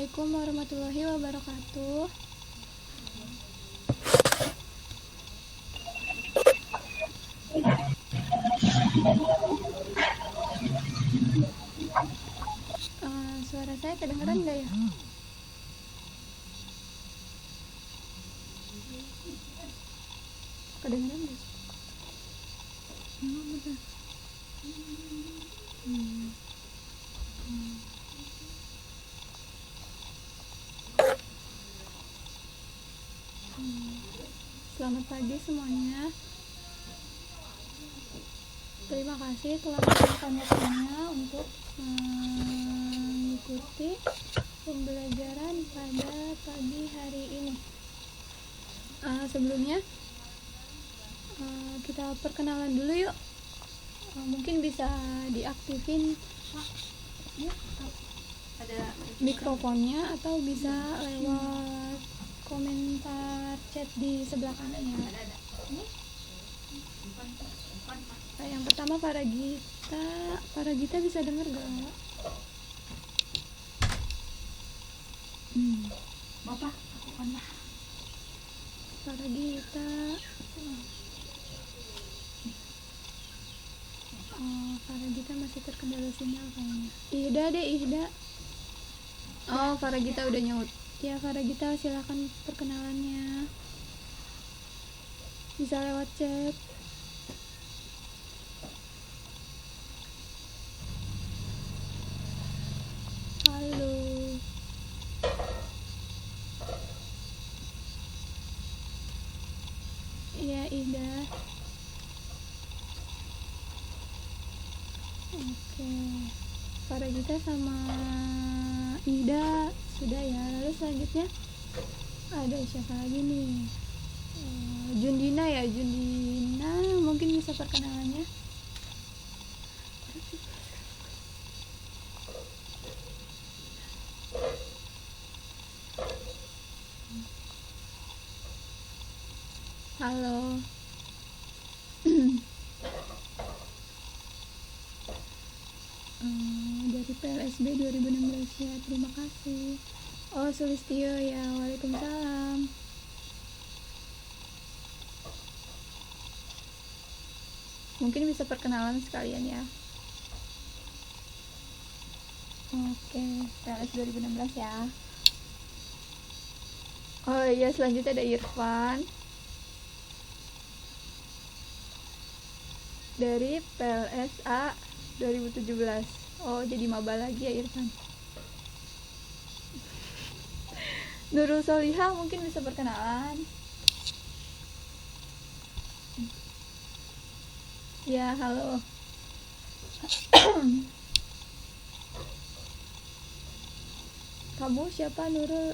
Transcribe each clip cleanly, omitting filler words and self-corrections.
Assalamualaikum warahmatullahi wabarakatuh. Suara saya kedengeran nggak ya? Kedengeran nggak? Bener. Selamat pagi semuanya. Terima kasih telah meluangkan waktunya untuk mengikuti pembelajaran pada pagi hari ini. Sebelumnya kita perkenalan dulu yuk. Mungkin bisa diaktifin mikrofonnya atau bisa lewat komentar chat di sebelah kanan ya. Yang pertama Paragita bisa denger gak? Bapak, aku kan lah. Paragita. Paragita masih terkendala sinyal kayaknya. Ihda. Oh, Paragita udah nyaut. Ya, Paragita silakan perkenalannya. Bisa lewat chat. Halo. Iya, Ihda. Oke. Paragita sama Ihda sudah ya. Lalu selanjutnya ada siapa lagi nih? Jundina ya, Jundina mungkin bisa perkenalannya. Halo. Dari PLSB 2016 ya, terima kasih. Oh, Sulistio ya, waalaikumsalam. Mungkin bisa perkenalan sekalian ya. Oke, PLS 2016 ya. Oh iya, selanjutnya ada Irfan dari PLSA 2017. Oh, jadi maba lagi ya Irfan. Nurul Solihah mungkin bisa perkenalan. Ya, halo. Kamu siapa, Nurul?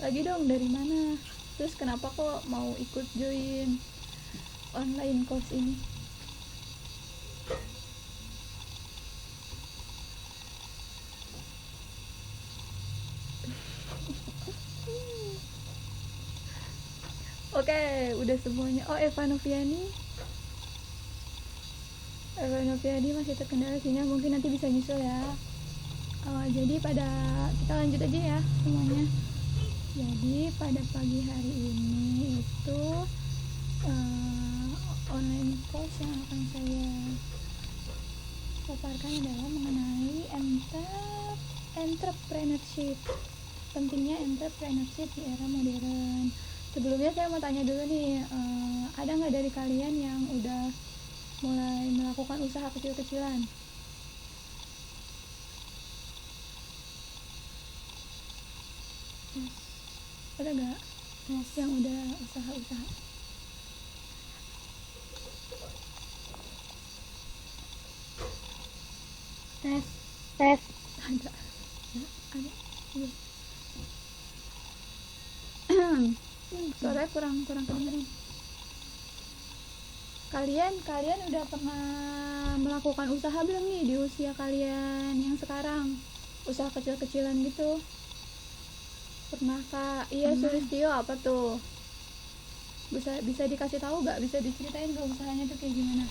Lagi dong, dari mana? Terus kenapa kok mau ikut join online course ini? Oke, udah semuanya. Oh, Eva Noviani masih terkendala sinyal, mungkin nanti bisa nyusul ya. Jadi kita lanjut aja ya semuanya. Jadi pada pagi hari ini itu online course yang akan saya paparkan adalah mengenai entrepreneurship. Pentingnya entrepreneurship di era modern. Sebelumnya saya mau tanya dulu nih, ada nggak dari kalian yang udah mulai melakukan usaha kecil-kecilan? Ada nggak yang udah usaha-usaha? Tes. Ada. Suaranya kurang kedengeran. Kalian udah pernah melakukan usaha belum nih di usia kalian yang sekarang? Usaha kecil-kecilan gitu. Pernah Kak? Iya, Sulistio, apa tuh? Bisa dikasih tahu nggak? Bisa diceritain nggak usahanya tuh kayak gimana?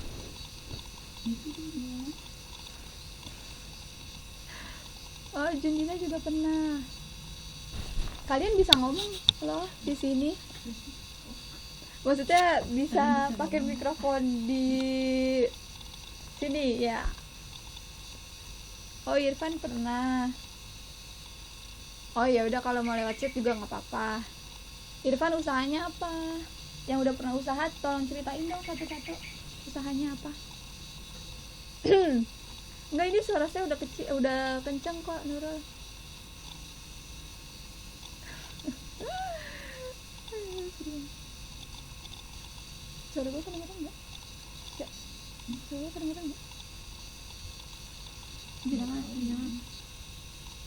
Oh, Jundina juga pernah. Kalian bisa ngomong loh di sini. Maksudnya bisa pakai mikrofon di sini ya. Oh, Irfan pernah. Oh ya udah, kalau mau lewat chat juga nggak apa-apa. Irfan usahanya apa? Yang udah pernah usaha tolong ceritain dong satu-satu. Usahanya apa? Enggak, ini suara saya udah kecil, udah kenceng kok, Nurul. Suara gue kedengeran nggak? Ya, suara gue kedengeran nggak? Jangan.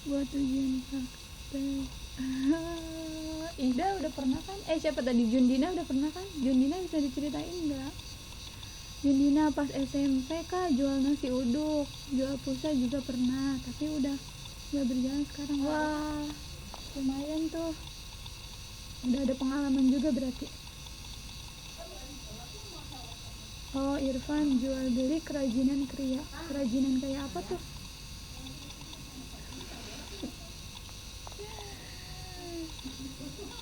Buat ujian praktek. Ida udah pernah kan? Siapa tadi? Jundina udah pernah kan? Jundina bisa diceritain nggak? Jundina pas SMP kak jual nasi uduk, jual pulsa juga pernah, tapi udah nggak berjalan sekarang. Wah, lumayan tuh, udah ada pengalaman juga berarti. Oh, Irfan jual beli kerajinan kayak apa tuh?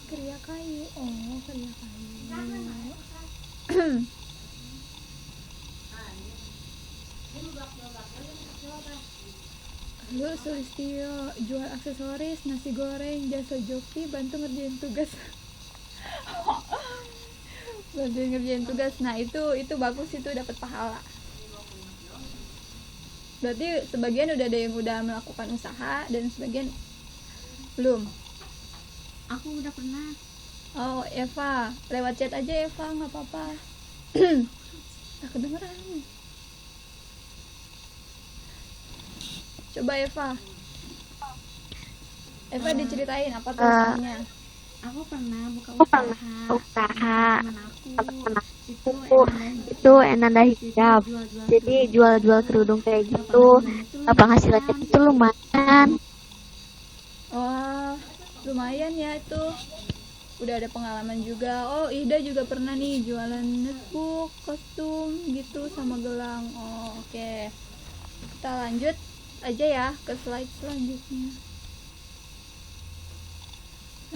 Kriya kayu. Oh, kriya kayu. Lu Sulistio jual aksesoris, nasi goreng, jasa joki, bantu ngerjain tugas. Bantu ngerjain tugas. Nah, itu bagus, itu dapat pahala. Berarti sebagian udah ada yang udah melakukan usaha dan sebagian belum. Aku udah pernah. Oh, Eva, lewat chat aja Eva, nggak apa-apa. Tak kedengeran. Coba Eva diceritain apa tuh usahanya? Aku pernah buka usaha. Temen aku itu Enanda Hijab. Jadi jual-jual kerudung kayak gitu. Penghasilannya itu lumayan. Wah, lumayan ya itu. Udah ada pengalaman juga. Oh, Ida juga pernah nih jualan netbook, kostum gitu sama gelang. Oh, oke. Kita lanjut aja ya ke slide selanjutnya.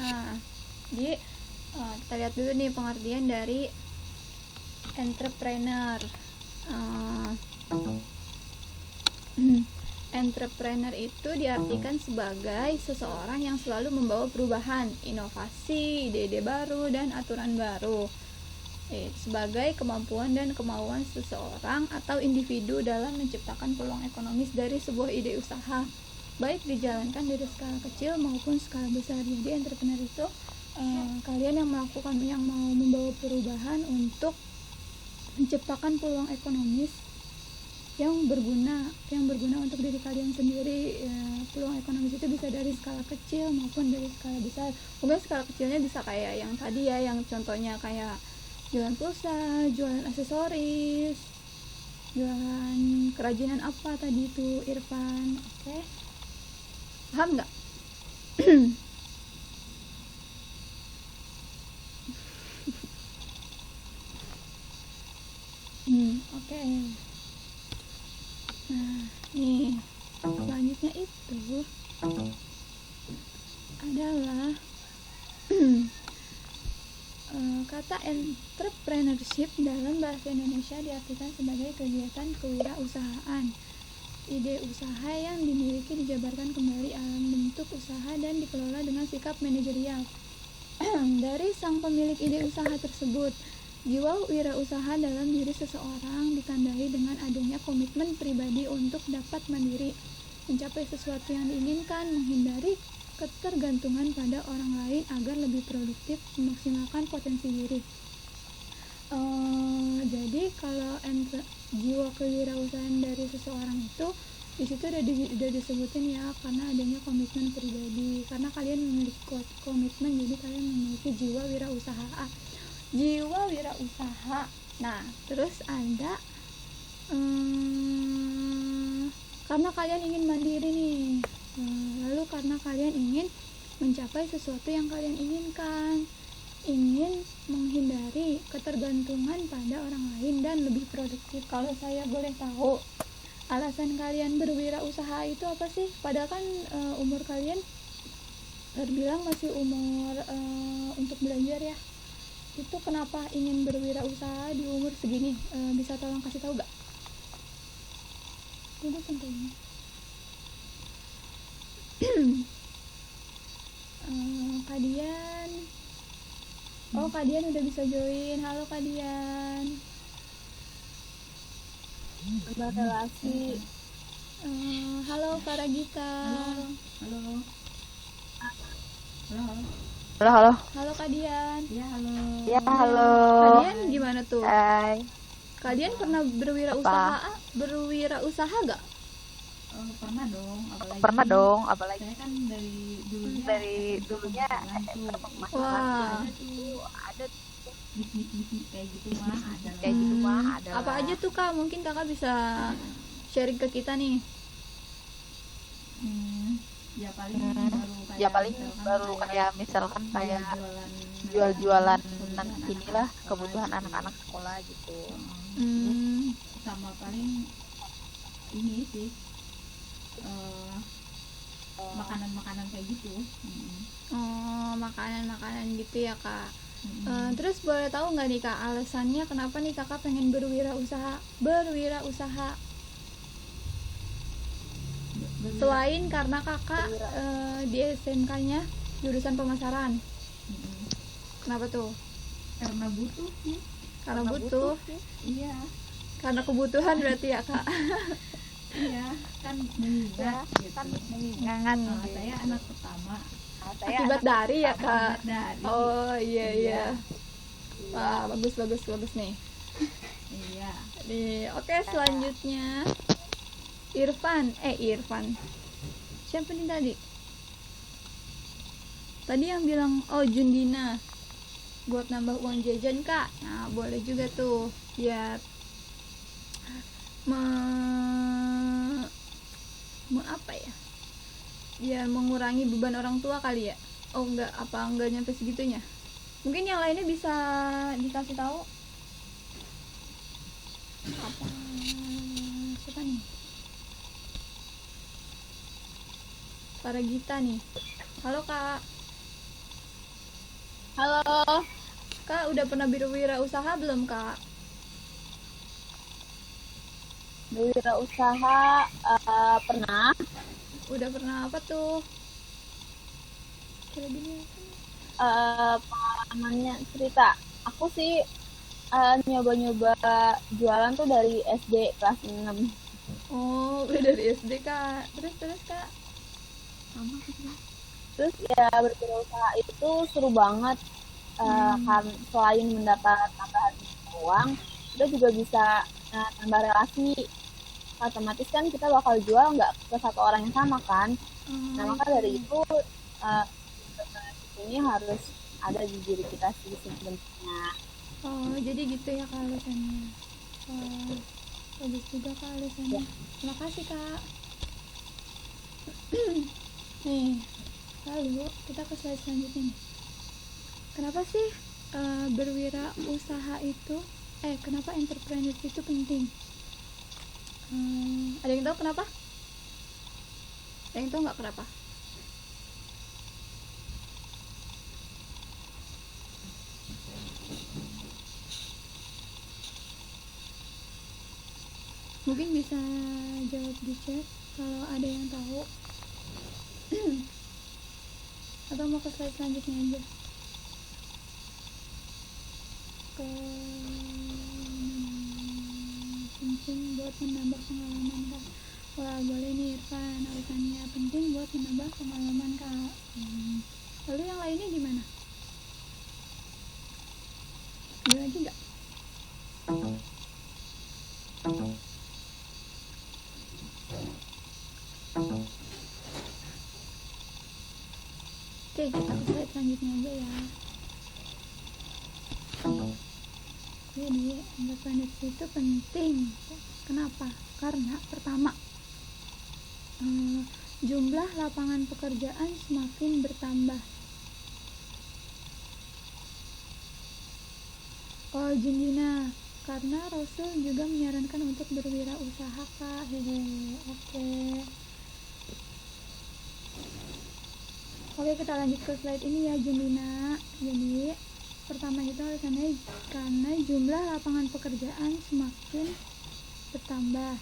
Nah, jadi kita lihat dulu nih pengertian dari entrepreneur. Entrepreneur itu diartikan sebagai seseorang yang selalu membawa perubahan, inovasi, ide-ide baru, dan aturan baru. Sebagai kemampuan dan kemauan seseorang atau individu dalam menciptakan peluang ekonomis dari sebuah ide usaha, baik dijalankan dari skala kecil maupun skala besar. Jadi entrepreneur itu kalian yang mau membawa perubahan untuk menciptakan peluang ekonomis yang berguna untuk diri kalian sendiri. Peluang ekonomis itu bisa dari skala kecil maupun dari skala besar. Mungkin skala kecilnya bisa kayak yang tadi ya, yang contohnya kayak jualan pulsa, jualan aksesoris, jualan kerajinan apa tadi itu Irfan. Oke, paham nggak? Oke. Nah, nih selanjutnya itu adalah kata entrepreneurship dalam bahasa Indonesia diartikan sebagai kegiatan kewirausahaan. Ide usaha yang dimiliki dijabarkan kembali alam bentuk usaha dan dikelola dengan sikap manajerial dari sang pemilik ide usaha tersebut. Jiwa wirausaha dalam diri seseorang ditandai dengan adanya komitmen pribadi untuk dapat mandiri, mencapai sesuatu yang diinginkan, menghindari ketergantungan pada orang lain agar lebih produktif, memaksimalkan potensi diri. Jadi kalau jiwa kewirausahaan dari seseorang itu di situ udah disebutin ya, karena adanya komitmen pribadi, karena kalian memiliki komitmen, jadi kalian memiliki jiwa wirausaha. Nah, terus ada karena kalian ingin mandiri nih, lalu karena kalian ingin mencapai sesuatu yang kalian inginkan, ingin menghindari ketergantungan pada orang lain dan lebih produktif. Kalau saya boleh tahu, alasan kalian berwirausaha itu apa sih? Padahal kan umur kalian terbilang masih umur untuk belajar ya. Itu kenapa ingin berwirausaha di umur segini? Bisa tolong kasih tahu gak? Udah sampai ini. Kadian. Oh, Kadian udah bisa join. Halo Kadian. Berrelasi. Halo Faragita. Halo. Halo, halo. Halo Kadian. Ya, halo. Ya, halo. Kadian gimana tuh? Hai. Kalian pernah berwirausaha gak? Pernah dong, Pernah dong, apalagi saya kan dari dari dulunya Wah, ada bisnis kayak gitu mah ada. kayak gitu mah ada. apa aja tuh Kak? Mungkin Kakak bisa sharing ke kita nih. Ya paling baru kayak Ya paling misalkan baru kayak misalkan kayak jualan jual-jualan inilah kebutuhan anak-anak sekolah gitu. sama paling ini sih makanan-makanan kayak gitu. Oh, makanan-makanan gitu ya Kak. Terus boleh tahu nggak nih Kak alasannya kenapa nih Kakak pengen berwirausaha? Selain karena Kakak di SMK-nya jurusan pemasaran. Kenapa tuh? Karena butuh sih. Karena butuh. Iya. Karena kebutuhan berarti ya Kak. Iya, kan mengingat gitu. Mengingat Saya anak pertama. Akibat dari ya Kak. Dari. Oh iya. Wah, bagus nih. Iya. Nih, oke selanjutnya Irfan. Siapa nih tadi? Tadi yang bilang Jundina. Buat nambah uang jajan Kak. Nah, boleh juga tuh biar apa ya? Biar mengurangi beban orang tua kali ya. Oh enggak, enggak nyampe segitunya. Mungkin yang lainnya bisa dikasih tahu. Apa? Siapa nih? Para Gita nih. Halo Kak. Halo. Kak udah pernah berwirausaha belum Kak? Berwirausaha pernah. Udah pernah apa tuh? Kira gini. Pengalamannya cerita. Aku sih nyoba-nyoba jualan tuh dari SD kelas 6. Oh, udah dari SD Kak. Terus Kak. Terus ya berwirausaha itu seru banget. Kan selain mendapat tambahan uang, kita juga bisa tambah relasi. Otomatis kan kita bakal jual nggak ke satu orang yang sama kan. Nah maka dari itu ini harus ada di diri kita sih sebenarnya. Oh, jadi gitu ya Kak alasannya. Bagus juga Kak alasannya. Terima kasih Kak. Nih, lalu kita ke slide selanjutnya nih. Kenapa sih berwirausaha itu kenapa entrepreneurship itu penting? Ada yang tahu kenapa? Ada yang tahu nggak kenapa? Mungkin bisa jawab di chat kalau ada yang tahu. Atau mau ke slide selanjutnya aja. Penting buat menambah pengalaman Kak. Wah boleh nih Irfan, alasannya penting buat menambah pengalaman Kak. Lalu yang lainnya gimana? Ada lagi nggak? Oke, kita ke slide selanjutnya aja ya. Jadi entrepreneurship itu penting. Kenapa? Karena pertama jumlah lapangan pekerjaan semakin bertambah. Oh Jundina, karena Rasul juga menyarankan untuk berwirausaha Kak. Oke. Oke, kita lanjut ke slide ini ya Jumina. Jadi pertama itu alasannya karena jumlah lapangan pekerjaan semakin bertambah.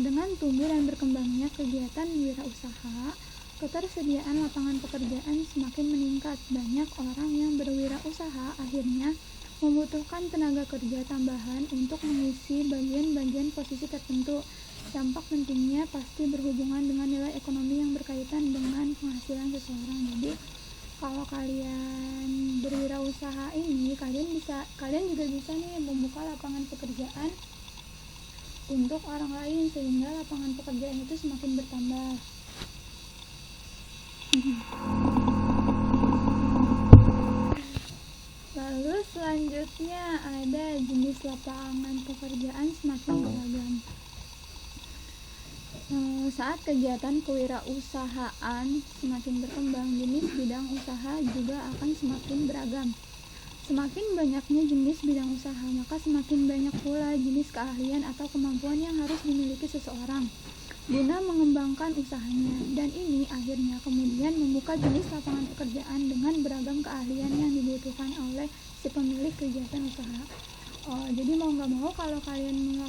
Dengan tumbuh dan berkembangnya kegiatan wirausaha, ketersediaan lapangan pekerjaan semakin meningkat. Banyak orang yang berwirausaha akhirnya membutuhkan tenaga kerja tambahan untuk mengisi bagian-bagian posisi tertentu. Dampak pentingnya pasti berhubungan dengan nilai ekonomi yang berkaitan dengan penghasilan seseorang. Jadi kalau kalian berwirausaha ini, kalian juga bisa nih membuka lapangan pekerjaan untuk orang lain sehingga lapangan pekerjaan itu semakin bertambah. Lalu selanjutnya ada jenis lapangan pekerjaan semakin beragam. Saat kegiatan kewirausahaan semakin berkembang, jenis bidang usaha juga akan semakin beragam. Semakin banyaknya jenis bidang usaha, maka semakin banyak pula jenis keahlian atau kemampuan yang harus dimiliki seseorang guna mengembangkan usahanya, dan ini akhirnya kemudian membuka jenis lapangan pekerjaan dengan beragam keahlian yang dibutuhkan oleh si pemilik kegiatan usaha. Jadi mau nggak mau kalau kalian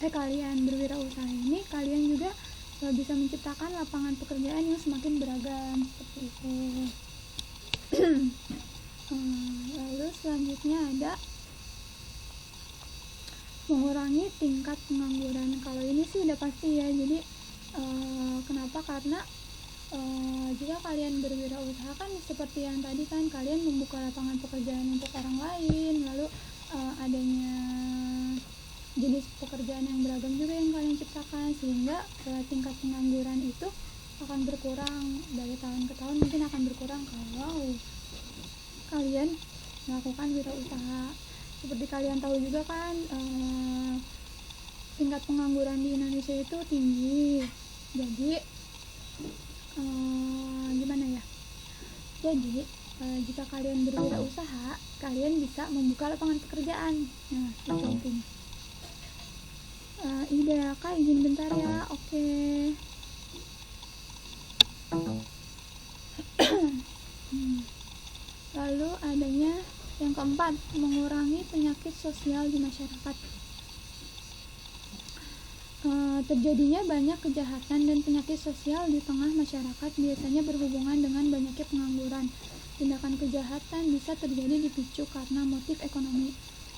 kalian berwirausaha ini, kalian juga bisa menciptakan lapangan pekerjaan yang semakin beragam seperti itu. Lalu selanjutnya ada mengurangi tingkat pengangguran. Kalau ini sih udah pasti ya. Jadi kenapa? Karena jika kalian berwirausaha kan seperti yang tadi kan, kalian membuka lapangan pekerjaan untuk orang lain, lalu adanya jenis pekerjaan yang beragam juga yang kalian ciptakan, sehingga tingkat pengangguran itu akan berkurang dari tahun ke tahun, mungkin akan berkurang kalau kalian melakukan wirausaha. Seperti kalian tahu juga kan, tingkat pengangguran di Indonesia itu tinggi. Jadi gimana ya? Jadi jika kalian berwirausaha, kalian bisa membuka lapangan pekerjaan. Nah, itu intinya. Ida, Kak izin bentar ya. Oke. Lalu adanya yang keempat, mengurangi penyakit sosial di masyarakat. Terjadinya banyak kejahatan dan penyakit sosial di tengah masyarakat biasanya berhubungan dengan banyaknya pengangguran. Tindakan kejahatan bisa terjadi dipicu karena motif ekonomi.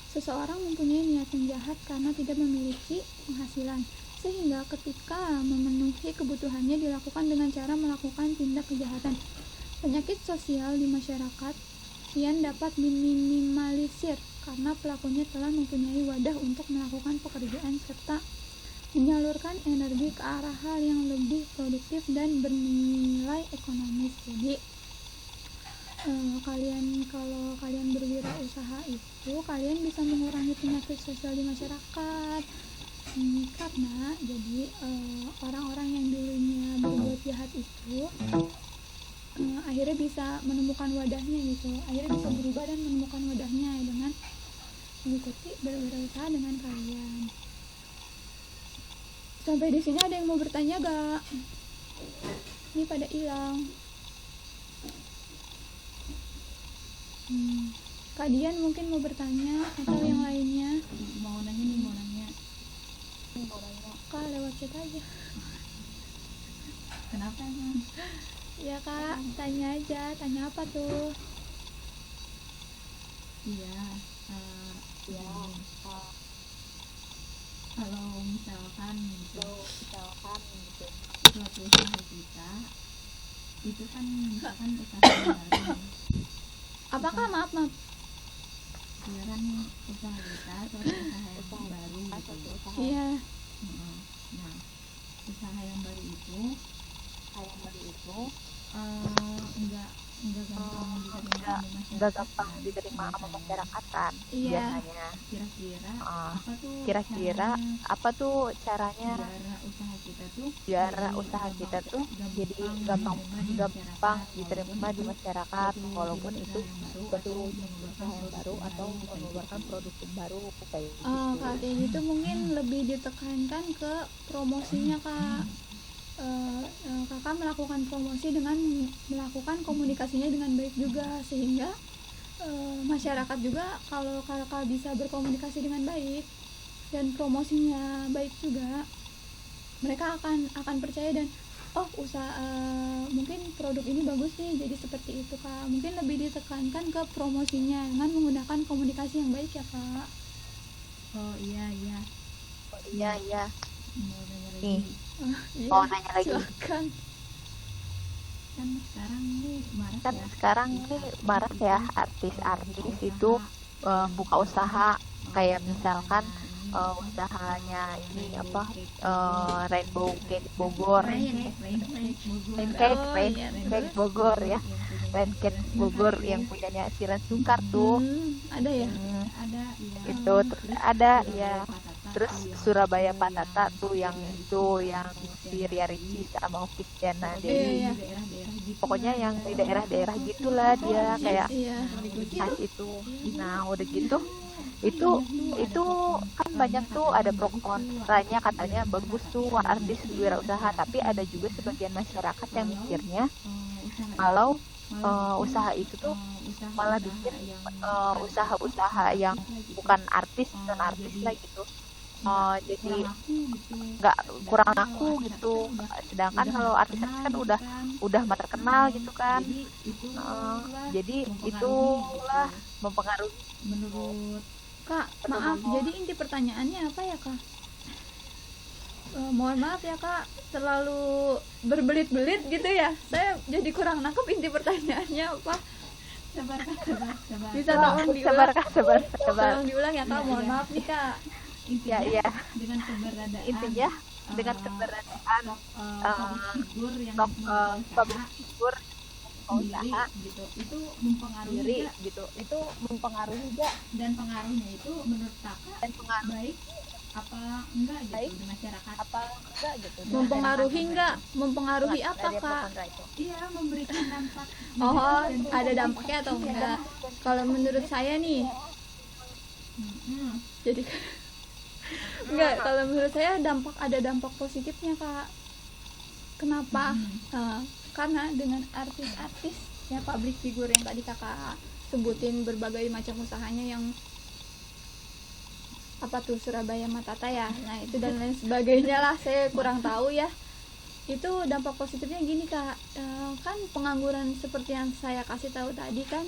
Seseorang mempunyai niat yang jahat karena tidak memiliki penghasilan, sehingga ketika memenuhi kebutuhannya dilakukan dengan cara melakukan tindak kejahatan. Penyakit sosial di masyarakat kian dapat diminimalisir karena pelakunya telah mempunyai wadah untuk melakukan pekerjaan serta menyalurkan energi ke arah hal yang lebih produktif dan bernilai ekonomis. Jadi kalau kalian berwirausaha itu, kalian bisa mengurangi penyakit sosial di masyarakat, karena jadi orang-orang yang dulunya berbuat jahat itu akhirnya bisa menemukan wadahnya gitu, akhirnya bisa berubah dan menemukan wadahnya dengan mengikuti berwirausaha dengan kalian. Sampai di sini ada yang mau bertanya gak? Ini pada hilang. Kak Dian mungkin mau bertanya atau yang lainnya? Mau nanya. Kak lewat chat aja. Kenapa emang? Ya Kak, tanya aja. Tanya apa tuh? Iya. Kalau misalkan suatu usaha kita itu kan misalkan usaha baru. Apa Kak? Maaf. Ya kan usaha kita suatu usaha yang baru gitu. Iya. Nah, usaha yang baru itu enggak gampang diterima sama masyarakat kan. Iya. Kira-kira apa tuh caranya caranya biar usaha kita biar usaha kita tuh jadi gampang diterima di masyarakat, walaupun itu betul usaha yang baru atau mengeluarkan produk yang baru kayak gitu. Kak, kayak gitu mungkin lebih ditekankan ke promosinya Kak. Kakak melakukan promosi dengan melakukan komunikasinya dengan baik juga, sehingga masyarakat juga kalau kakak bisa berkomunikasi dengan baik dan promosinya baik juga, mereka akan percaya dan usaha mungkin produk ini bagus nih, jadi seperti itu Kak. Mungkin lebih ditekankan ke promosinya dengan menggunakan komunikasi yang baik ya Kak. Iya mau nanya Nih. lagi. Iya, Mau nanya lagi. silakan. Kan sekarang nih marak Kan ya sekarang nih marak ya artis-artis itu buka usaha, kayak misalkan usahanya ini apa, Rainbow Cake Bogor, Pancake Bogor ya, Pancake Bogor yang punyanya Siran Sungkar tuh. Ada ya? ada ya Itu ada ya. Terus Surabaya Patata tuh yang si Ria Ricis sama Oki Stiana Dewi. Iya. daerah-daerah gitu Pokoknya yang di daerah-daerah gitulah dia kayak Iya. khas itu. Nah udah gitu itu kan banyak tuh ada pro kontranya, katanya bagus tuh artis wirausaha, tapi ada juga sebagian masyarakat yang mikirnya kalau usaha itu tuh malah bikin usaha-usaha yang bukan artis, non artis lah gitu. Jadi nggak kurang laku gitu. Sedangkan kalau artis-artis kan udah mah terkenal gitu kan. Jadi itulah mempengaruhi. menurut Kak, maaf, jadi inti pertanyaannya apa ya Kak? Mohon maaf ya Kak, terlalu berbelit-belit gitu ya. Saya jadi kurang nangkep inti pertanyaannya apa. sabar Bisa tolong Sabar diulang? Kak, sabar. Tolong diulang ya Kak, mohon Iya. maaf nih Kak. intinya Iya. dengan keberadaan Intinya dengan keberadaan public figure yang public figure usaha gitu itu mempengaruhi diri nggak? gitu, itu mempengaruhi juga Dan pengaruhnya itu menurut kakak dan pengaruh baik apa enggak gitu Baik. di masyarakat? apa enggak gitu. Mempengaruhi nggak? Mempengaruhi apa Dari Kak? kontra itu. Iya, memberikan dampak Oh, negatif dan ada dampaknya atau enggak? Kalau menurut saya nih, Mm-mm. jadi enggak, kalau menurut saya ada dampak positifnya Kak. Kenapa? Karena dengan artis-artis ya, public figure yang tadi Kakak sebutin berbagai macam usahanya yang apa tuh, Surabaya Matata ya, nah itu dan lain sebagainya lah, saya kurang tahu ya. Itu dampak positifnya gini Kak, kan pengangguran seperti yang saya kasih tahu tadi kan,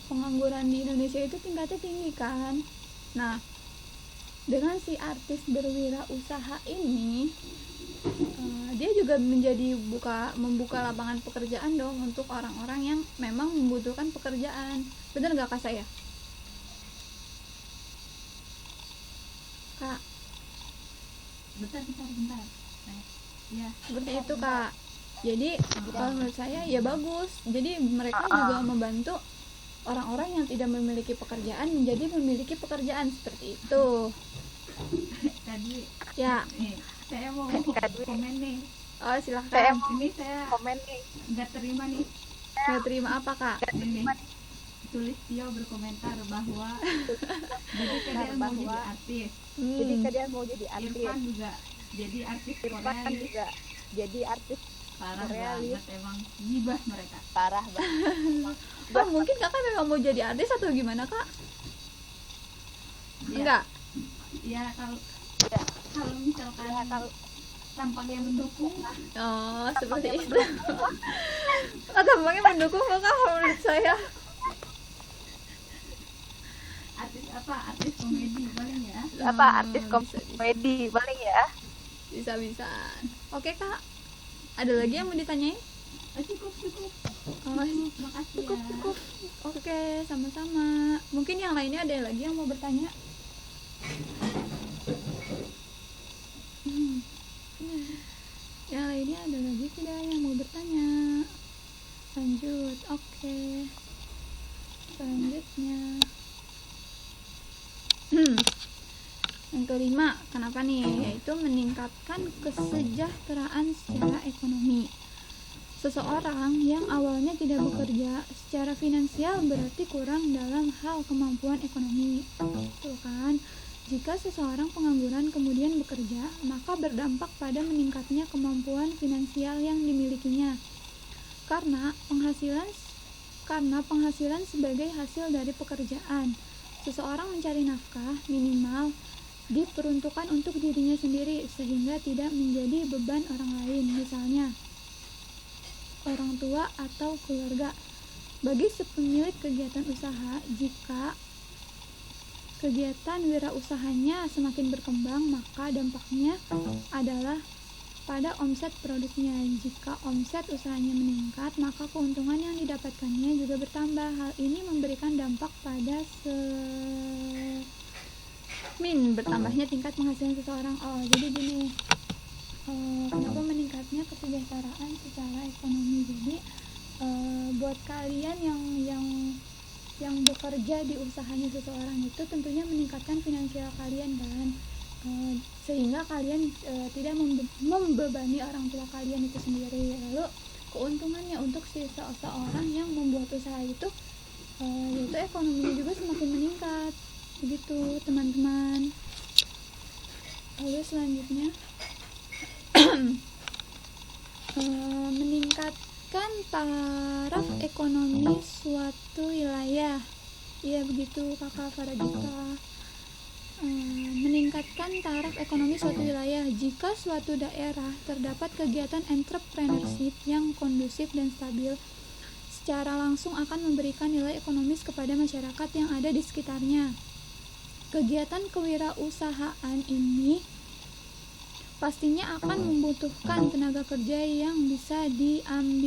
pengangguran di Indonesia itu tingkatnya tinggi kan. Nah, dengan si artis berwirausaha ini, dia juga membuka lapangan pekerjaan dong untuk orang-orang yang memang membutuhkan pekerjaan. Bener nggak Kak saya? Kak, bentar ya seperti itu Kak. Jadi kalau menurut saya ya bagus. Jadi mereka juga membantu orang-orang yang tidak memiliki pekerjaan menjadi memiliki pekerjaan, seperti itu. tadi Ya, saya mau komen nih. oh Saya silahkan. Ini saya komen nih, nggak terima nih. Nggak terima apa Kak? Ini tulis Tio berkomentar bahwa jadi kalian mau jadi artis, jadi kalian mau jadi artis, Irfan juga jadi artis Irfan Korea. juga jadi artis, Parah Korealis. banget emang, gibah mereka. parah banget. Oh, mungkin Kakak memang mau jadi artis atau gimana Kak? Ya, Enggak. ya kalau Ya, kalau misalkan ya, kalau tampaknya mendukung, Oh, seperti itu. Tampaknya mendukung kok Kak menurut saya. artis komedi paling ya. apa artis Bisa. komedi paling ya. Bisa. Oke Kak, ada lagi yang mau ditanyain? Cukup Oh, makasih cukup ya. cukup. Oke, sama-sama. Mungkin yang lainnya ada lagi yang mau bertanya? Yang lainnya ada lagi tidak yang mau bertanya? Lanjut. Oke. Selanjutnya. Yang kelima, kenapa nih? yaitu meningkatkan kesejahteraan secara ekonomi. Seseorang yang awalnya tidak bekerja secara finansial berarti kurang dalam hal kemampuan ekonomi. Tuh kan, jika seseorang pengangguran kemudian bekerja, maka berdampak pada meningkatnya kemampuan finansial yang dimilikinya. Karena penghasilan sebagai hasil dari pekerjaan, seseorang mencari nafkah minimal diperuntukkan untuk dirinya sendiri sehingga tidak menjadi beban orang lain, misalnya orang tua atau keluarga. Bagi pemilik kegiatan usaha, jika kegiatan wirausahanya semakin berkembang, maka dampaknya adalah pada omset produknya. Jika omset usahanya meningkat, maka keuntungan yang didapatkannya juga bertambah. Hal ini memberikan dampak pada bertambahnya tingkat penghasilan seseorang. Jadi gini, kenapa meningkatnya kesejahteraan secara ekonomi. Jadi buat kalian yang bekerja di usahanya seseorang itu tentunya meningkatkan finansial kalian kan, sehingga kalian tidak membebani orang tua kalian itu sendiri. Lalu keuntungannya untuk seseorang yang membuat usaha itu yaitu ekonominya juga semakin meningkat, begitu teman-teman. Lalu selanjutnya meningkatkan taraf ekonomi suatu wilayah. Iya begitu Kakak Faragita. Meningkatkan taraf ekonomi suatu wilayah. Jika suatu daerah terdapat kegiatan entrepreneurship yang kondusif dan stabil, secara langsung akan memberikan nilai ekonomis kepada masyarakat yang ada di sekitarnya. Kegiatan kewirausahaan ini pastinya akan membutuhkan tenaga kerja yang bisa diambilkan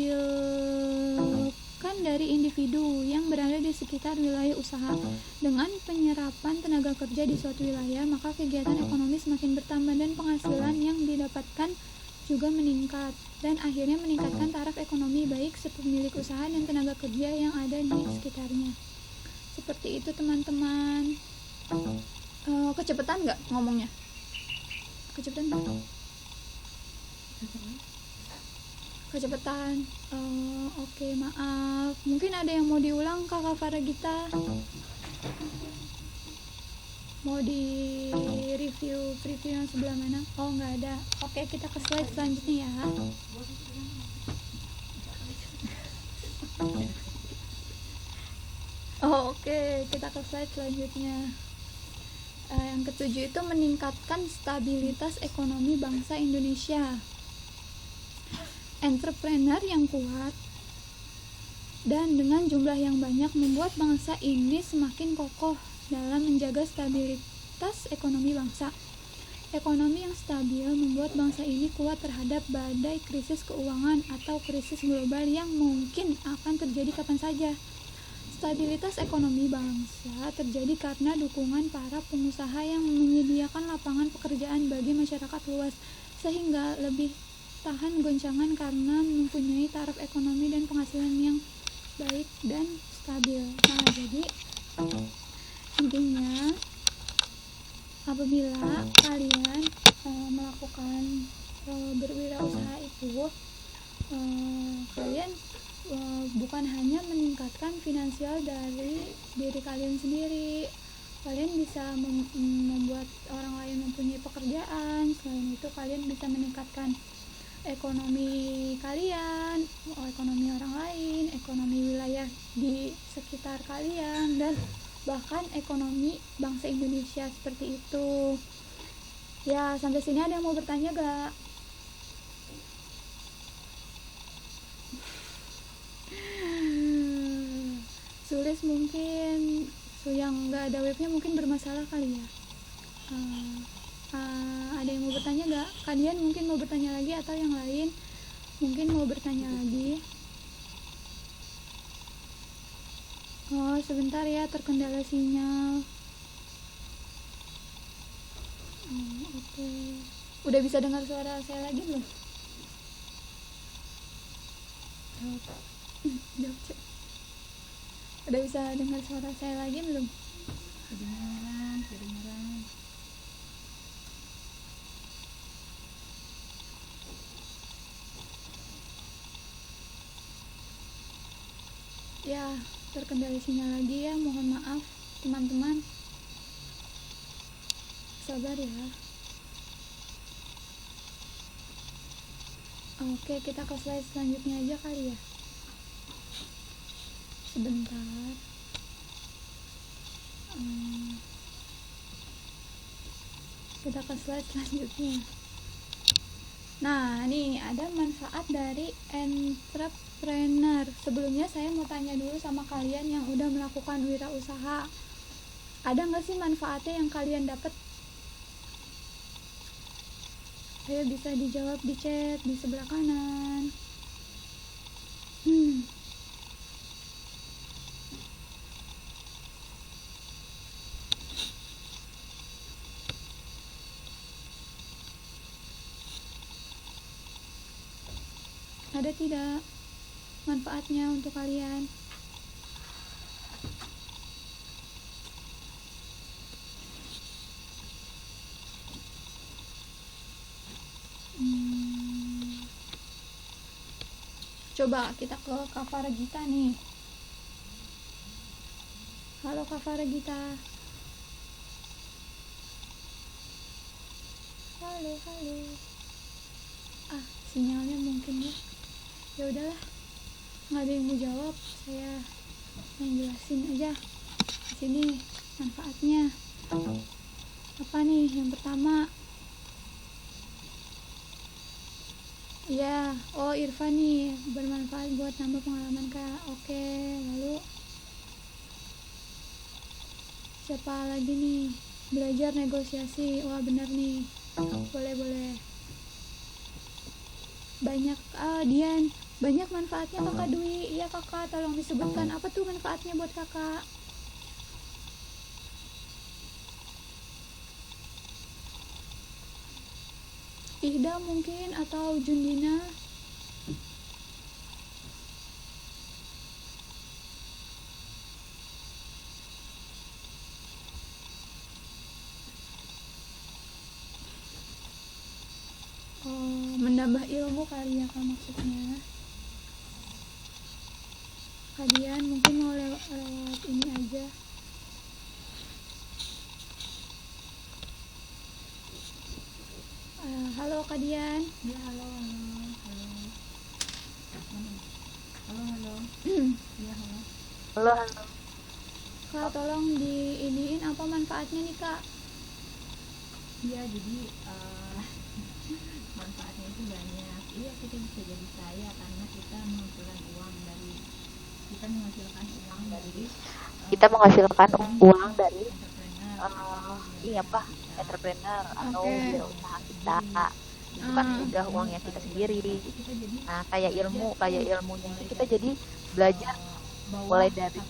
dari individu yang berada di sekitar wilayah usaha. Dengan penyerapan tenaga kerja di suatu wilayah, maka kegiatan ekonomi semakin bertambah dan penghasilan yang didapatkan juga meningkat, dan akhirnya meningkatkan taraf ekonomi baik pemilik usaha dan tenaga kerja yang ada di sekitarnya. Seperti itu teman-teman. Kecepatan nggak ngomongnya? Kecepatan nggak? Kecepatan. Oke, maaf. Mungkin ada yang mau diulang Kakak Faragita? Mau di review yang sebelah mana? Oh, nggak ada. Oke, kita ke slide selanjutnya ya. Oke, kita ke slide selanjutnya. Yang ketujuh itu meningkatkan stabilitas ekonomi bangsa Indonesia. Entrepreneur yang kuat dan dengan jumlah yang banyak membuat bangsa ini semakin kokoh dalam menjaga stabilitas ekonomi bangsa. Ekonomi yang stabil membuat bangsa ini kuat terhadap badai krisis keuangan atau krisis global yang mungkin akan terjadi kapan saja. Stabilitas ekonomi bangsa terjadi karena dukungan para pengusaha yang menyediakan lapangan pekerjaan bagi masyarakat luas, sehingga lebih tahan goncangan karena mempunyai taraf ekonomi dan penghasilan yang baik dan stabil. Nah, jadi intinya apabila kalian melakukan berwirausaha itu, kalian bukan hanya meningkatkan finansial dari diri kalian sendiri, kalian bisa membuat orang lain mempunyai pekerjaan. Selain itu kalian bisa meningkatkan ekonomi kalian, ekonomi orang lain, ekonomi wilayah di sekitar kalian, dan bahkan ekonomi bangsa Indonesia. Seperti itu ya. Sampai sini ada yang mau bertanya gak? Sulis mungkin, yang gak ada webnya mungkin bermasalah kali ya. Ada yang mau bertanya gak? Kalian mungkin mau bertanya lagi, atau yang lain mungkin mau bertanya lagi? Oh, sebentar ya, terkendala sinyal. Oke. Udah bisa dengar suara saya lagi belum? Jawab, Cek. Udah bisa dengar suara saya lagi belum? Kedengaran. Ya, terkendali sinyal lagi ya, mohon maaf teman-teman, sabar ya. Oke, kita ke slide selanjutnya aja kali ya. Sebentar. Kita ke slide selanjutnya. Nah, nih ada manfaat dari entrepreneur. Sebelumnya saya mau tanya dulu sama kalian yang udah melakukan wirausaha. Ada nggak sih manfaatnya yang kalian dapat? Ayo bisa dijawab di chat di sebelah kanan. Ada tidak manfaatnya untuk kalian? Coba kita ke Kak Faragita nih. Halo Kak Faragita. Halo. Sinyalnya mungkin ya. Ya udahlah, nggak ada yang mau jawab, saya yang jelasin aja di sini manfaatnya apa nih. Yang pertama ya, Irfan nih, bermanfaat buat nambah pengalaman Kak. Oke, lalu siapa lagi nih? Belajar negosiasi. Wah bener nih, boleh banyak. Dian, banyak manfaatnya Kakak Dwi. Iya Kakak, tolong disebutkan apa tuh manfaatnya buat Kakak. Ihda mungkin atau Jundina. Menambah ilmu kali ya Kak maksudnya. Kalian mungkin mau lewat ini aja. Halo Kak Dian. Ya, halo. Ya, halo. Kak, tolong diiniin apa manfaatnya nih Kak? Iya, jadi manfaatnya itu banyak. Iya, kita bisa jadi kaya karena kita menghasilkan uang dari entrepreneur atau Oke. wirausaha kita. Itu kan udah uangnya kita sendiri. Nah, kayak ilmunya itu kita jadi belajar mulai dari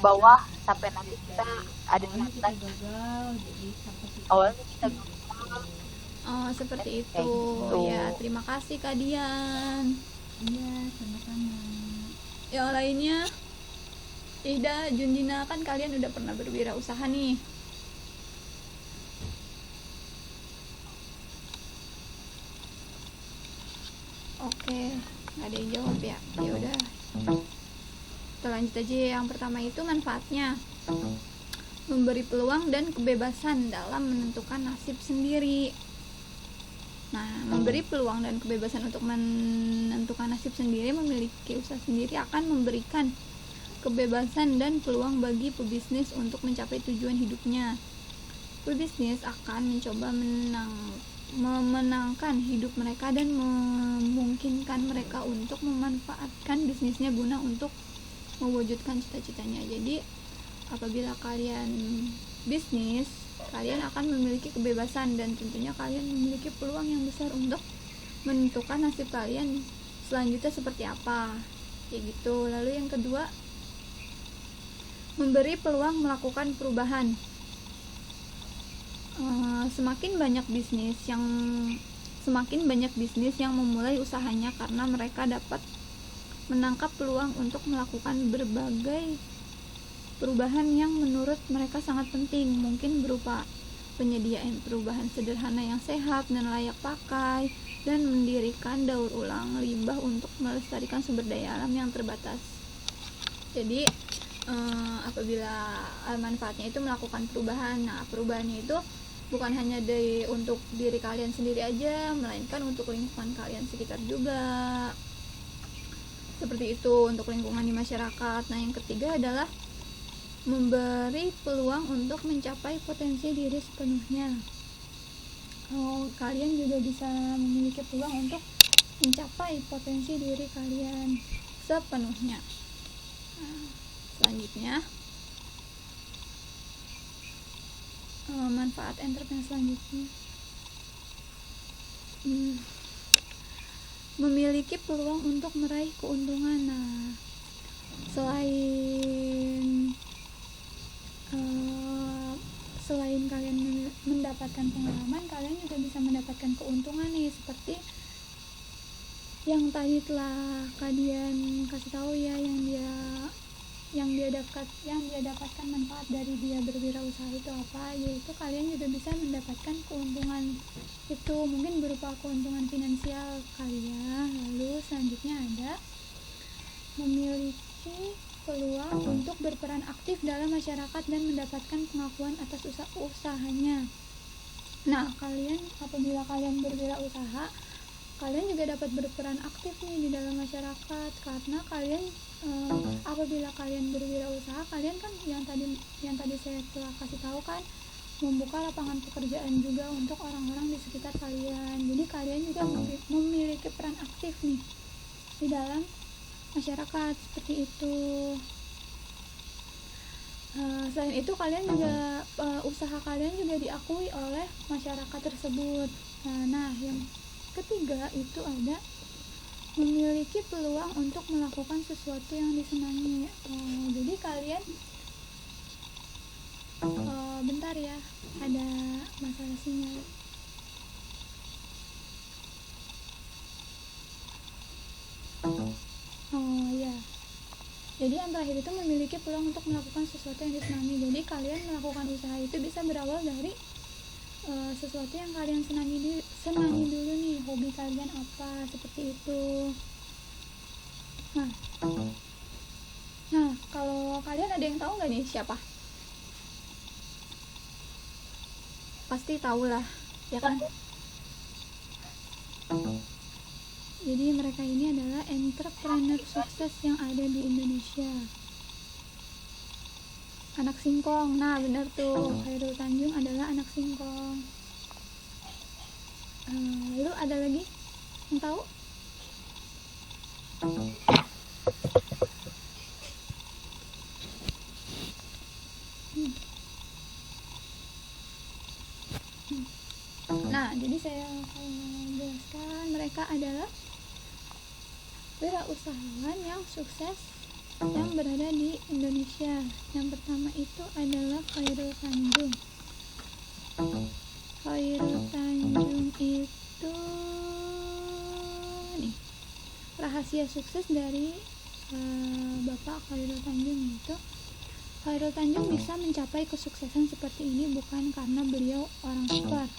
bawah sampai nanti kita ada di atas. Awalnya kita Seperti itu. Kayak gitu. Ya, terima kasih Kak Dian. Iya, sama-sama. Yang lainnya, Ihda, Jundina, kan kalian udah pernah berwirausaha nih. Oke, nggak ada yang jawab ya. Ya udah, kita lanjut aja. Yang pertama itu manfaatnya memberi peluang dan kebebasan dalam menentukan nasib sendiri. Nah, memberi peluang dan kebebasan untuk menentukan nasib sendiri, memiliki usaha sendiri akan memberikan kebebasan dan peluang bagi pebisnis untuk mencapai tujuan hidupnya. Pebisnis akan mencoba memenangkan hidup mereka dan memungkinkan mereka untuk memanfaatkan bisnisnya guna untuk mewujudkan cita-citanya. Jadi, apabila kalian bisnis, kalian akan memiliki kebebasan dan tentunya kalian memiliki peluang yang besar untuk menentukan nasib kalian selanjutnya seperti apa, kayak gitu. Lalu yang kedua, memberi peluang melakukan perubahan. Semakin banyak bisnis yang memulai usahanya karena mereka dapat menangkap peluang untuk melakukan berbagai perubahan yang menurut mereka sangat penting, mungkin berupa penyediaan perubahan sederhana yang sehat dan layak pakai, dan mendirikan daur ulang limbah untuk melestarikan sumber daya alam yang terbatas. Jadi apabila manfaatnya itu melakukan perubahan. Nah, perubahannya itu bukan hanya untuk diri kalian sendiri aja, melainkan untuk lingkungan kalian sekitar juga. Seperti itu untuk lingkungan di masyarakat. Nah, yang ketiga adalah memberi peluang untuk mencapai potensi diri sepenuhnya. Kalian juga bisa memiliki peluang untuk mencapai potensi diri kalian sepenuhnya. Nah, selanjutnya manfaat entrepreneur selanjutnya memiliki peluang untuk meraih keuntungan. Nah, selain kalian mendapatkan pengalaman, kalian juga bisa mendapatkan keuntungan nih, seperti yang tadi telah kalian kasih tahu ya, yang dia dapatkan manfaat dari dia berwirausaha itu apa, yaitu kalian juga bisa mendapatkan keuntungan itu, mungkin berupa keuntungan finansial kalian. Lalu selanjutnya ada memiliki peluang untuk berperan aktif dalam masyarakat dan mendapatkan pengakuan atas usahanya. Nah, apabila kalian berwirausaha, kalian juga dapat berperan aktif nih di dalam masyarakat, karena apabila kalian berwirausaha, kalian kan yang tadi saya telah kasih tahu kan, membuka lapangan pekerjaan juga untuk orang-orang di sekitar kalian. Jadi kalian juga memiliki peran aktif nih di dalam masyarakat, seperti itu. Selain itu, kalian juga usaha kalian juga diakui oleh masyarakat tersebut. Nah, yang ketiga itu ada memiliki peluang untuk melakukan sesuatu yang disenangi. Jadi kalian bentar ya, ada masalah sinyal. Ya. Jadi yang terakhir itu memiliki peluang untuk melakukan sesuatu yang disenangi. Jadi kalian melakukan usaha itu bisa berawal dari sesuatu yang kalian senangi dulu nih, hobi kalian apa, seperti itu. Nah, kalau kalian ada yang tahu nggak nih siapa? Pasti tahu lah, ya kan? Jadi mereka ini adalah entrepreneur sukses yang ada di Indonesia. Anak singkong. Nah, benar tuh, Khairul Tanjung adalah anak singkong. Lalu ada lagi yang tahu? Nah, jadi saya jelaskan, mereka adalah wirausahawan yang sukses yang berada di Indonesia. Yang pertama itu adalah Khairul Tanjung. Khairul Tanjung itu nih, rahasia sukses dari Bapak Khairul Tanjung itu, Khairul Tanjung bisa mencapai kesuksesan seperti ini bukan karena beliau orang super.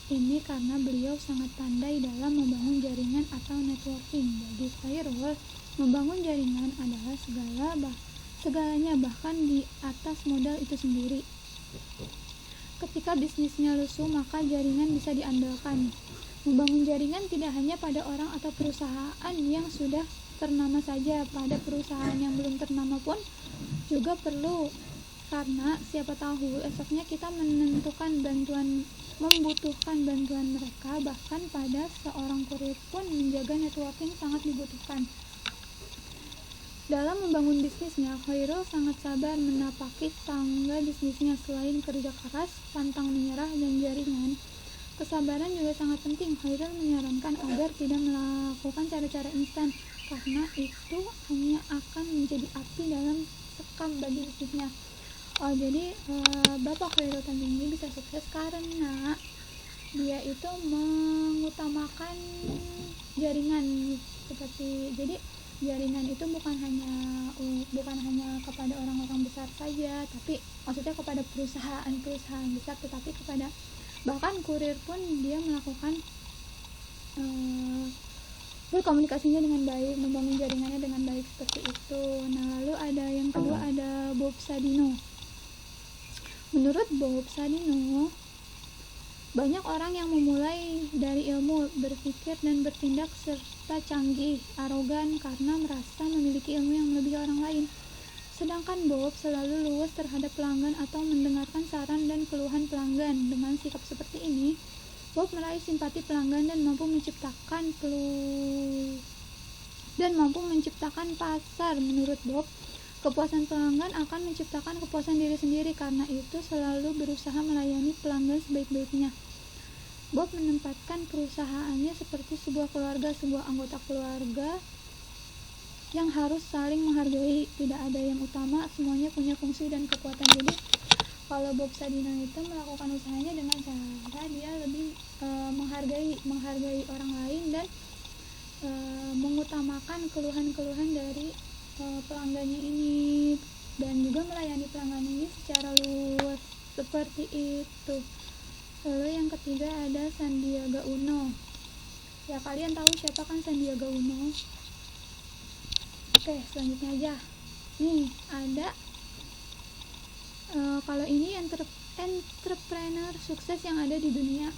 Ini karena beliau sangat pandai dalam membangun jaringan atau networking. Bagi Khairul, membangun jaringan adalah segalanya, bahkan di atas modal itu sendiri. Ketika bisnisnya lesu, maka jaringan bisa diandalkan. Membangun jaringan tidak hanya pada orang atau perusahaan yang sudah ternama saja, pada perusahaan yang belum ternama pun juga perlu. Karena siapa tahu esoknya kita membutuhkan bantuan mereka. Bahkan pada seorang kurir pun menjaga networking sangat dibutuhkan. Dalam membangun bisnisnya, Khairul sangat sabar menapaki tangga bisnisnya. Selain kerja keras, pantang menyerah, dan jaringan, kesabaran juga sangat penting. Khairul menyarankan agar tidak melakukan cara-cara instan, karena itu hanya akan menjadi api dalam sekam bagi bisnisnya. Jadi Bapak Khairul Tanjung ini bisa sukses karena dia itu mengutamakan jaringan, jadi jaringan itu bukan hanya kepada orang-orang besar saja, tapi maksudnya kepada perusahaan besar, tetapi kepada bahkan kurir pun dia melakukan berkomunikasinya dengan baik, membangun jaringannya dengan baik seperti itu. Nah, lalu ada yang kedua, ada Bob Sadino. Menurut Bob Sadino, banyak orang yang memulai dari ilmu, berpikir dan bertindak serta canggih, arogan karena merasa memiliki ilmu yang melebihi orang lain. Sedangkan Bob selalu luwes terhadap pelanggan atau mendengarkan saran dan keluhan pelanggan. Dengan sikap seperti ini, Bob meraih simpati pelanggan dan mampu menciptakan pasar. Menurut Bob, kepuasan pelanggan akan menciptakan kepuasan diri sendiri, karena itu selalu berusaha melayani pelanggan sebaik-baiknya. Bob menempatkan perusahaannya seperti sebuah keluarga, sebuah anggota keluarga yang harus saling menghargai. Tidak ada yang utama, semuanya punya fungsi dan kekuatan. Jadi kalau Bob Sadino itu melakukan usahanya dengan cara dia lebih menghargai orang lain dan mengutamakan keluhan-keluhan dari pelanggannya ini, dan juga melayani pelanggan ini secara luas seperti itu. Lalu yang ketiga ada Sandiaga Uno. Ya, kalian tahu siapa kan Sandiaga Uno? Oke, selanjutnya aja. Nih ada kalau ini entrepreneur sukses yang ada di dunia.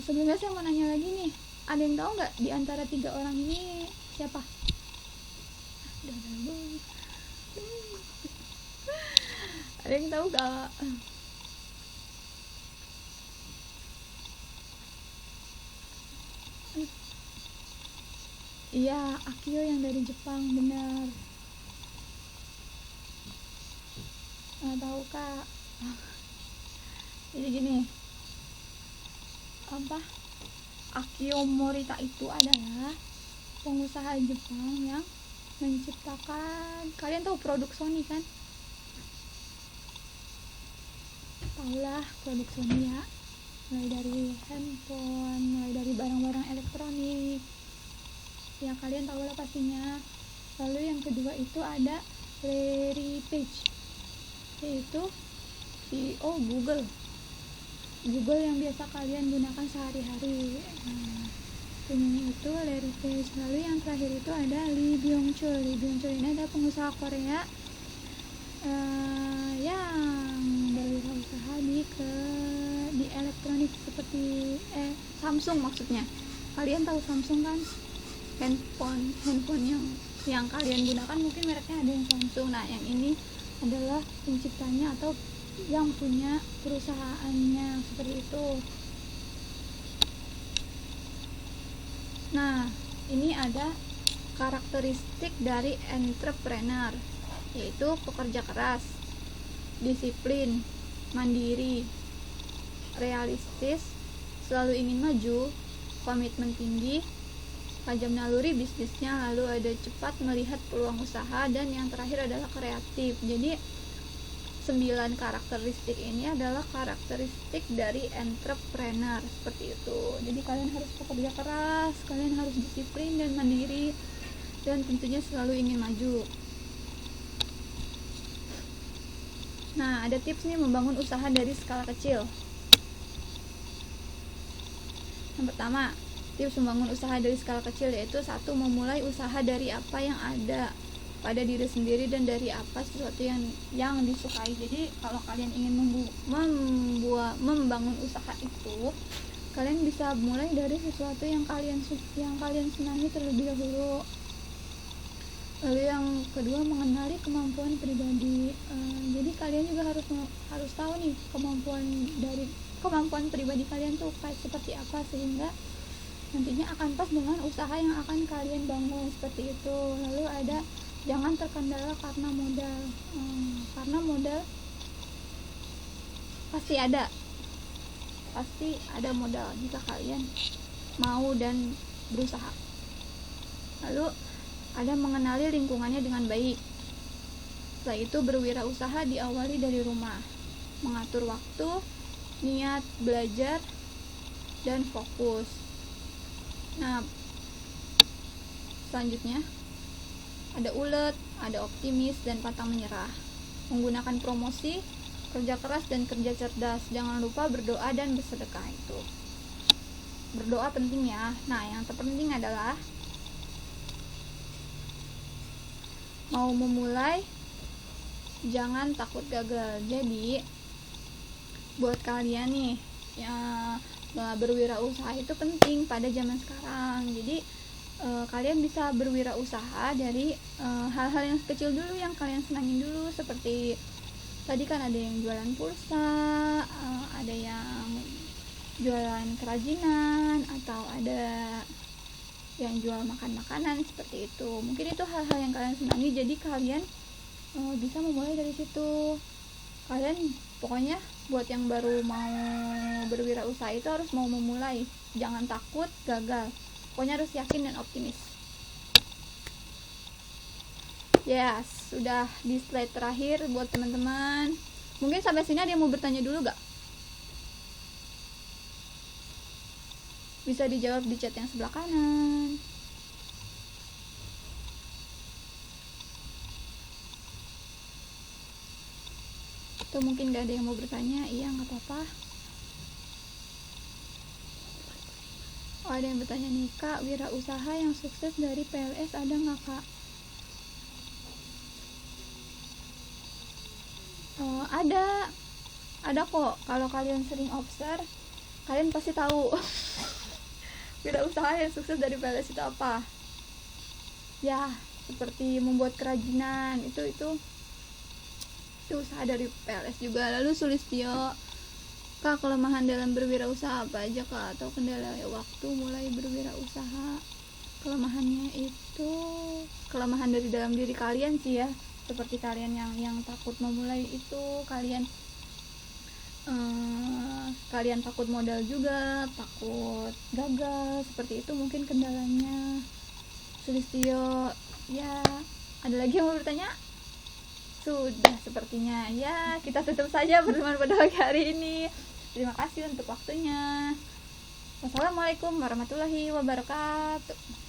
Sebelumnya saya mau nanya lagi nih, ada yang tahu nggak di antara 3 orang ini siapa? Ada yang tahu nggak? Iya, Akio yang dari Jepang, benar. Tahu Kak. Jadi gini, Akio Morita itu adalah pengusaha Jepang yang menciptakan, kalian tahu produk Sony kan? Tahulah produk Sony ya, mulai dari handphone, mulai dari barang-barang elektronik, ya kalian tahulah pastinya. Lalu yang kedua itu ada Larry Page, yaitu CEO Google yang biasa kalian gunakan sehari-hari. Punyanya itu Larry Page. Lalu yang terakhir itu ada Lee Byung Chul. Ini adalah pengusaha Korea yang berwirausaha di elektronik seperti Samsung maksudnya. Kalian tahu Samsung kan? Handphone yang kalian gunakan mungkin mereknya ada yang Samsung. Nah, yang ini adalah penciptanya atau yang punya perusahaannya, seperti itu. Nah, ini ada karakteristik dari entrepreneur, yaitu pekerja keras, disiplin, mandiri, realistis, selalu ingin maju, komitmen tinggi, tajam naluri bisnisnya, lalu ada cepat melihat peluang usaha, dan yang terakhir adalah kreatif. Jadi 9 karakteristik ini adalah karakteristik dari entrepreneur, seperti itu. Jadi kalian harus bekerja keras, kalian harus disiplin dan mandiri, dan tentunya selalu ingin maju. Nah, ada tips nih membangun usaha dari skala kecil. Yang pertama, tips membangun usaha dari skala kecil yaitu 1. Memulai usaha dari apa yang ada pada diri sendiri dan dari apa sesuatu yang disukai. Jadi kalau kalian ingin membangun usaha itu, kalian bisa mulai dari sesuatu yang kalian senangi terlebih dahulu. Lalu yang kedua, mengenali kemampuan pribadi. Jadi kalian juga harus tahu nih kemampuan pribadi kalian tuh kayak seperti apa, sehingga nantinya akan pas dengan usaha yang akan kalian bangun, seperti itu. Lalu ada jangan terkendala karena modal. Karena modal pasti ada modal jika kalian mau dan berusaha. Lalu ada mengenali lingkungannya dengan baik. Setelah itu berwirausaha diawali dari rumah, mengatur waktu, niat belajar, dan fokus. Nah, selanjutnya ada ulet, ada optimis, dan pantang menyerah. Menggunakan promosi, kerja keras, dan kerja cerdas. Jangan lupa berdoa dan bersedekah itu. berdoa penting ya. Nah, yang terpenting adalah mau memulai jangan takut gagal. Jadi buat kalian nih yang berwirausaha itu penting pada zaman sekarang. Jadi kalian bisa berwirausaha dari hal-hal yang kecil dulu, yang kalian senangin dulu. Seperti tadi kan ada yang jualan pulsa, ada yang jualan kerajinan, atau ada yang jual makanan seperti itu. Mungkin itu hal-hal yang kalian senangi, jadi kalian bisa memulai dari situ. Kalian pokoknya buat yang baru mau berwirausaha itu harus mau memulai, jangan takut gagal, pokoknya harus yakin dan optimis. Yes, sudah di slide terakhir buat teman-teman. Mungkin sampai sini ada yang mau bertanya dulu gak? Bisa dijawab di chat yang sebelah kanan. Atau mungkin gak ada yang mau bertanya? Iya, gak apa-apa. Oh, ada yang bertanya nih, Kak, wirausaha yang sukses dari PLS ada gak, Kak? Ada kok. Kalau kalian sering observe, kalian pasti tahu wirausaha yang sukses dari PLS itu apa. Ya, seperti membuat kerajinan, itu usaha dari PLS juga. Lalu Sulistyo, Kak, kelemahan dalam berwirausaha apa aja, Kak? Atau kendala waktu mulai berwirausaha? Kelemahannya itu kelemahan dari dalam diri kalian sih ya. Seperti kalian yang takut memulai itu, kalian takut modal juga, takut gagal, seperti itu mungkin kendalanya. Sulistyo, ya, ada lagi yang mau bertanya? Sudah sepertinya. Ya, kita tutup saja pertemuan pada pagi hari ini. Terima kasih untuk waktunya. Wassalamualaikum warahmatullahi wabarakatuh.